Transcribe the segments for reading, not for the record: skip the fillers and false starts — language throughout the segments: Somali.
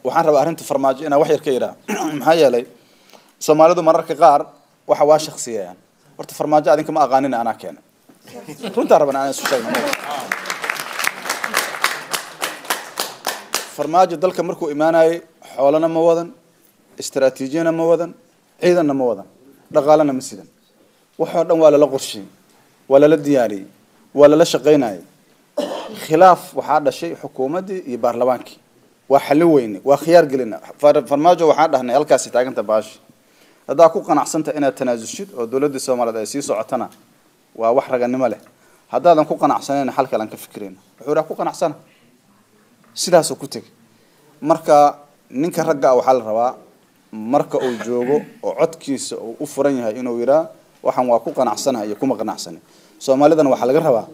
waxaan rabaa arrinta farmaajo inaan wax yar ka yiraahdo maxaa yeelay Soomaalidu mararka qaar waxa waa shakhsiyayaan horta farmaajo adinka ma aqaanin ana keenay runta rabana aan isu sheegno farmaajo dalka markuu imaanay xoolana ma wadan istaraatiijiyana ma wadan ciidanna ma wadan dhaqaalana ma sidan waxa dhan waa la qorsheeyay waa la diyaariyay waa la shaqeynay khilaaf waxa dhashay xukuumadii iyo baarlamaankii waa xal weyn waa khiyaar gelina farmaajo waxa dhahnay halkaas taaganta baash hadaa ku qanacsanta inaad tanaazushid oo dawladda Soomaaliyeed ay sii socotana waa wax raganimo leh hadaadan ku qanacsaneen xal kale aan ka fikireyna wuxuu ku qanacsana sidaas oo ku tag marka ninka ragga waxa la rabaa marka uu joogo oo codkiisa uu u furan yahay inuu yiraahdo waxaan waa ku qanacsanahay kuma qanacsanin Soomaalidan waxa laga rabaa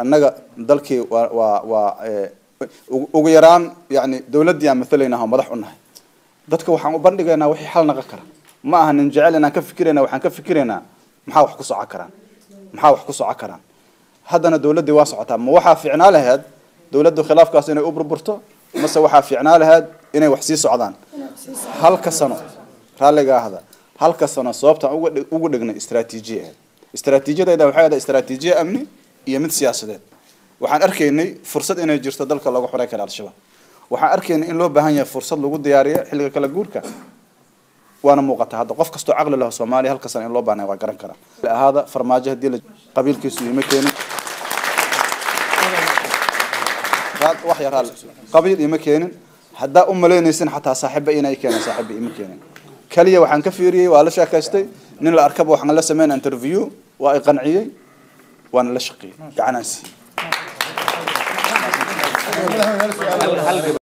annaga dalkii waa ugu yaraan yani dawladda aan mathalaynaha madax u nahay dadka waxaan u bandhigaynaa wixii xal naqa kara ma aha nin jecel inaan ka fikireyna waxaan ka fikireyna maxaa wax ku socon karaan haddana dawladda waa socotaa ma waxa fiicnaa lahayd dawladdu khilaafkaas inay u burburto mase waxa fiicnaa lahayd inay wax sii socdaan halka sano raaliga ahda halka sano sababta ugu dhignay istaraatiijiyada waxay ahayd istaraatiijiye amni iyo mid siyaasadeed waxaan arkaynay fursad inay jirto dalka lagu xoreyn karo al-shabaab waxaan arkaynay in loo baahan yahay fursad lagu diyaariyo xilliga kala guurka وانا موقتها هذا قف كستو عقل له Soomaali halka san in loo baahnaa waa garan kara hada farmaajo hadii la qabiilkiisu yima keenin wax yar hal qabiil yima keenin hadaa u maleynaysan xataa saaxiibo inay keenan saaxiibo yima keenin kaliya waxaan ka fiiriyay waa la sheekaystay nin la arkaba waxaan la sameeyay interview waa ay qanciyay waana la shaqeeyay gacanasi